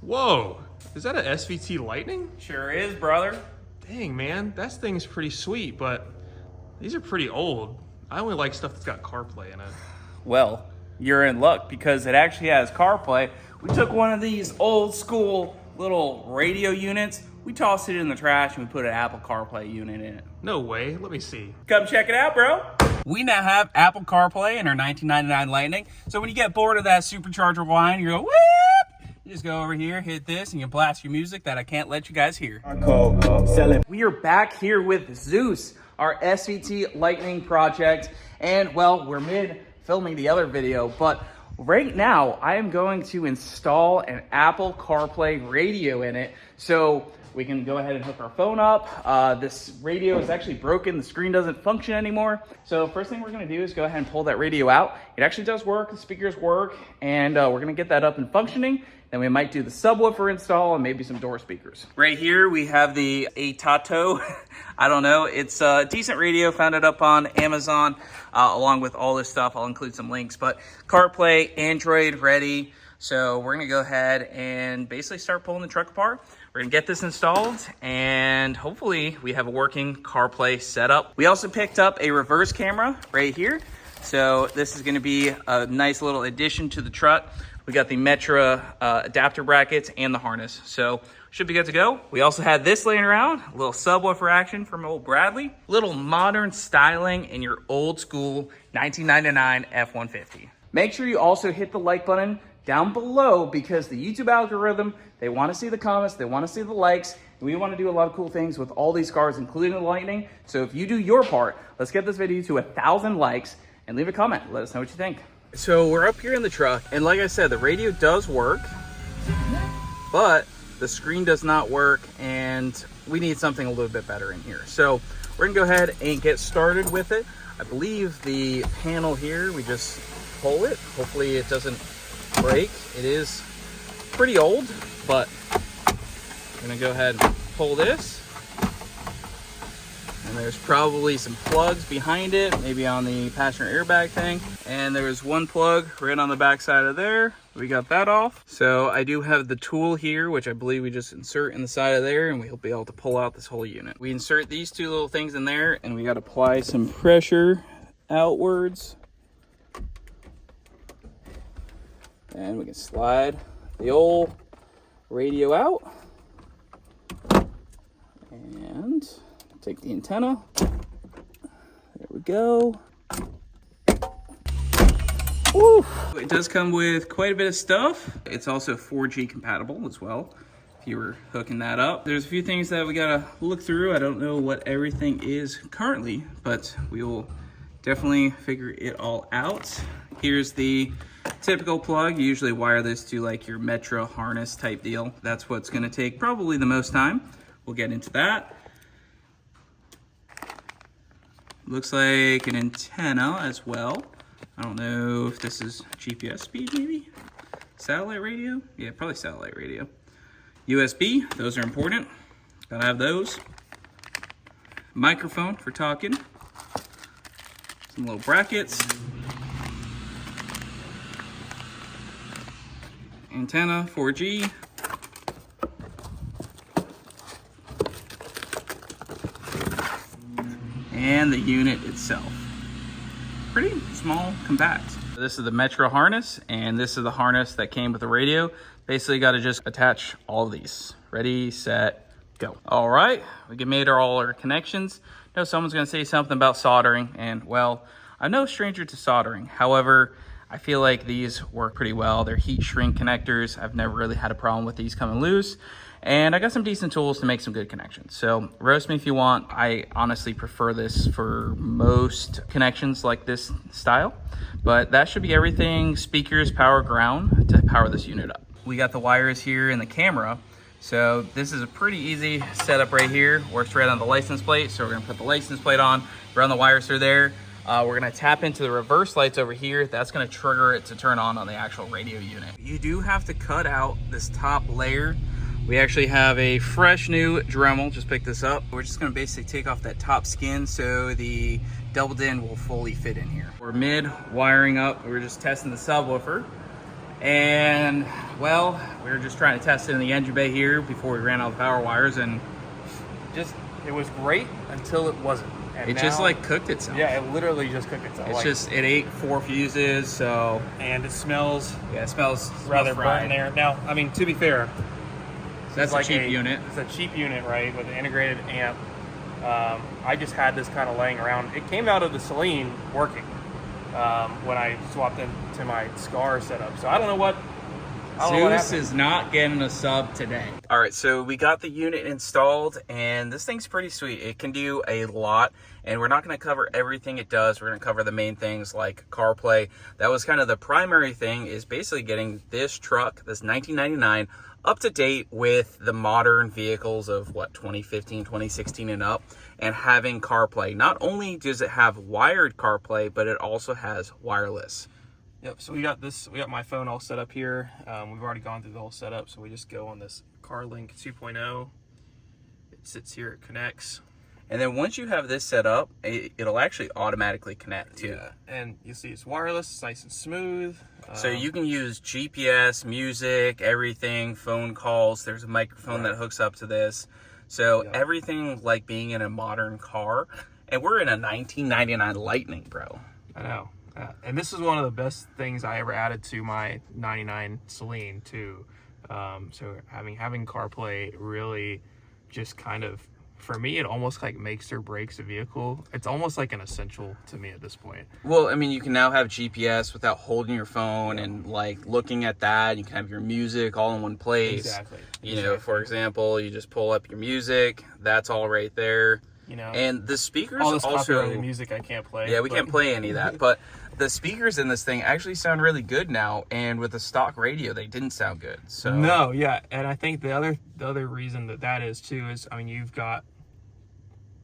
Whoa, is that a SVT Lightning? Sure is, brother. Dang, man, that thing's pretty sweet, but these are pretty old. I only like stuff that's got CarPlay in it. Well, you're in luck because it actually has CarPlay. We took one of these old school little radio units, we tossed it in the trash and we put an Apple CarPlay unit in it. No way, let me see. Come check it out, bro. We now have Apple CarPlay in our 1999 Lightning. So when you get bored of that supercharger whine, you go, whoop! You just go over here, hit this, and you blast your music that I can't let you guys hear. We are back here with Zeus, our SVT Lightning project. And well, we're mid filming the other video, but right now I am going to install an Apple CarPlay radio in it. So we can go ahead and hook our phone up. This radio is actually broken. The screen doesn't function anymore. So first thing we're gonna do is go ahead and pull that radio out. It actually does work, the speakers work, and we're gonna get that up and functioning. Then we might do the subwoofer install and maybe some door speakers. Right here we have the Atato. I don't know, it's a decent radio, found it up on Amazon along with all this stuff. I'll include some links, but CarPlay, Android ready. So we're gonna go ahead and basically start pulling the truck apart. We're gonna get this installed and hopefully we have a working CarPlay setup. We also picked up a reverse camera right here. So this is gonna be a nice little addition to the truck. We got the Metra adapter brackets and the harness. So should be good to go. We also had this laying around, a little subwoofer action from old Bradley. Little modern styling in your old school 1999 F-150. Make sure you also hit the like button down below because the YouTube algorithm, they want to see the comments, they want to see the likes, and we want to do a lot of cool things with all these cars, including the Lightning. So if you do your part, let's get this video to 1,000 likes and leave a comment. Let us know what you think. So we're up here in the truck, and like I said, the radio does work, but the screen does not work, and we need something a little bit better in here. So we're gonna go ahead and get started with it. I believe the panel here, we just pull it. Hopefully it doesn't break. It is pretty old, but I'm gonna go ahead and pull this. And there's probably some plugs behind it, maybe on the passenger airbag thing. And there's one plug right on the back side of there. We got that off. So I do have the tool here, which I believe we just insert in the side of there, and we'll be able to pull out this whole unit. We insert these two little things in there, and we got to apply some pressure outwards. And we can slide the old radio out. And take the antenna. There we go. Woo. It does come with quite a bit of stuff. It's also 4G compatible as well, if you were hooking that up. There's a few things that we gotta look through. I don't know what everything is currently, but we will definitely figure it all out. Here's the typical plug. You usually wire this to like your Metra harness type deal. That's what's gonna take probably the most time. We'll get into that. Looks like an antenna as well. I don't know if this is GPS speed maybe? Satellite radio? Yeah, probably satellite radio. USB, those are important. Gotta have those. Microphone for talking. Some little brackets. Antenna, 4G. And the unit itself. Pretty small, compact. This is the Metra harness, and this is the harness that came with the radio. Basically got to just attach all of these. Ready, set, go. All right, we made all our connections. Now someone's gonna say something about soldering, and well, I'm no stranger to soldering. However, I feel like these work pretty well. They're heat shrink connectors. I've never really had a problem with these coming loose. And I got some decent tools to make some good connections. So roast me if you want. I honestly prefer this for most connections like this style. But that should be everything. Speakers, power, ground to power this unit up. We got the wires here in the camera. So this is a pretty easy setup right here. Works right on the license plate. So we're gonna put the license plate on, run the wires through there. We're gonna tap into the reverse lights over here. That's gonna trigger it to turn on the actual radio unit. You do have to cut out this top layer. We actually have a fresh new Dremel, just picked this up. We're just gonna basically take off that top skin so the double din will fully fit in here. We're mid wiring up, we're just testing the subwoofer. And well, we were just trying to test it in the engine bay here before we ran out of power wires, and it was great until it wasn't. And it just like cooked itself. Yeah, it literally just cooked itself. It ate 4 fuses, so. And it smells. Yeah, it smells rather fried. burnt in there. Now, I mean, to be fair, that's like a cheap unit. It's a cheap unit, right, with an integrated amp. I just had this kind of laying around. It came out of the Celine working when I swapped into my Scar setup. So I don't know what. Zeus is not getting a sub today. All right, so we got the unit installed, and this thing's pretty sweet. It can do a lot, and we're not going to cover everything it does. We're going to cover the main things like CarPlay. That was kind of the primary thing, is basically getting this truck, this 1999, up to date with the modern vehicles of, what, 2015, 2016 and up, and having CarPlay. Not only does it have wired CarPlay, but it also has wireless. Yep, so we got my phone all set up here. We've already gone through the whole setup, so we just go on this CarLink 2.0. It sits here, it connects. And then once you have this set up, it'll actually automatically connect too. Yeah, and you see it's wireless, it's nice and smooth. So you can use GPS, music, everything, phone calls. There's a microphone that hooks up to this. So everything like being in a modern car. And we're in a 1999 Lightning, bro. I know. And this is one of the best things I ever added to my 99 Celine too. So having CarPlay really just kind of, for me, it almost like makes or breaks a vehicle. It's almost like an essential to me at this point. Well, I mean, you can now have GPS without holding your phone and like looking at that. You can have your music all in one place. Exactly. You know, for example, you just pull up your music. That's all right there. You know, and the speakers all this also copyrighted music I can't play. Yeah, we can't play any of that. But the speakers in this thing actually sound really good now, and with the stock radio, they didn't sound good. So no, yeah, and I think the other reason that is too is, I mean, you've got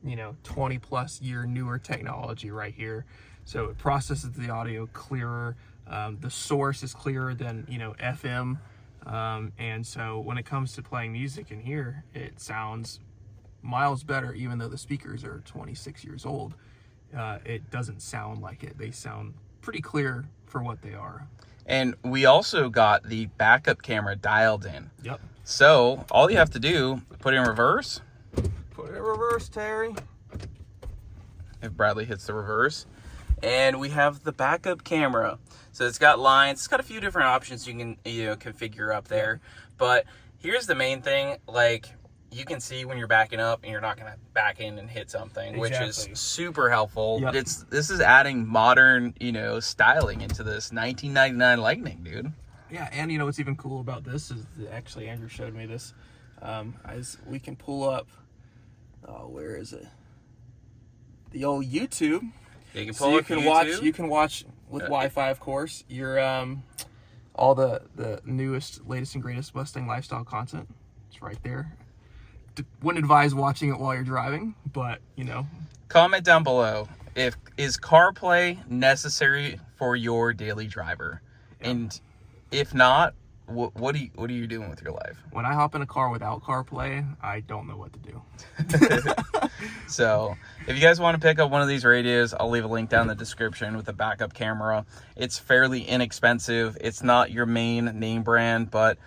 20+ year newer technology right here, so it processes the audio clearer. The source is clearer than FM, and so when it comes to playing music in here, it sounds miles better, even though the speakers are 26 years old. It doesn't sound like it. They sound pretty clear for what they are. And we also got the backup camera dialed in. Yep. So all you have to do, put it in reverse. Put it in reverse, Terry. If Bradley hits the reverse. And we have the backup camera. So it's got lines. It's got a few different options you can configure up there. But here's the main thing, like, you can see when you're backing up and you're not going to back in and hit something, which is super helpful. Yep. This is adding modern, styling into this 1999 Lightning, dude. Yeah, and what's even cool about this is actually Andrew showed me this. As we can pull up, where is it? The old YouTube. Yeah, you can pull up YouTube. You can watch with Wi-Fi, of course. Your all the newest, latest, and greatest Mustang lifestyle content. It's right there. Wouldn't advise watching it while you're driving, but Comment down below, is CarPlay necessary for your daily driver? Yeah. And if not, what are you doing with your life? When I hop in a car without CarPlay, I don't know what to do. So if you guys want to pick up one of these radios, I'll leave a link down in the description with a backup camera. It's fairly inexpensive. It's not your main name brand, but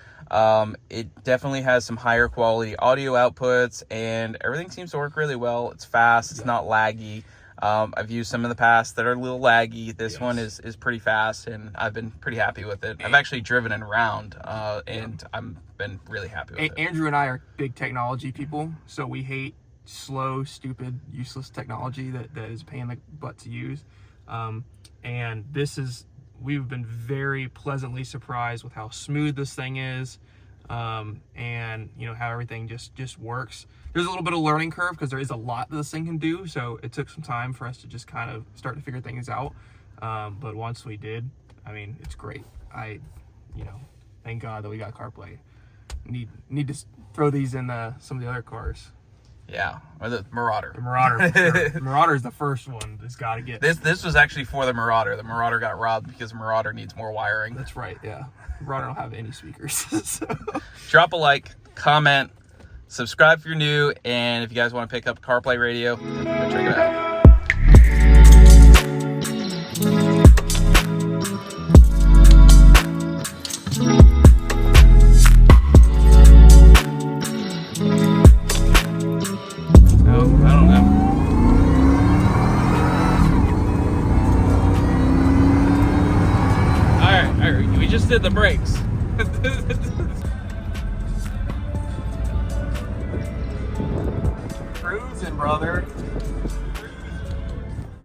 it definitely has some higher quality audio outputs, and everything seems to work really well. It's fast. It's not laggy. I've used some in the past that are a little laggy. This one is pretty fast, and I've been pretty happy with it. I've actually driven it around, and I've been really happy with it. Andrew and I are big technology people, so we hate slow, stupid, useless technology that is a pain in the butt to use. And we've been very pleasantly surprised with how smooth this thing is, and how everything just works. There's a little bit of learning curve because there is a lot that this thing can do, so it took some time for us to just kind of start to figure things out. But once we did, I mean, it's great. Thank God that we got CarPlay. Need to throw these in some of the other cars. Yeah, or the Marauder. The Marauder, for sure. The Marauder is the first one that's got to get. This was actually for the Marauder. The Marauder got robbed because the Marauder needs more wiring. That's right, yeah. The Marauder don't have any speakers. So. Drop a like, comment, subscribe if you're new, and if you guys want to pick up CarPlay radio, go check it out. We just did the brakes. Cruising, brother.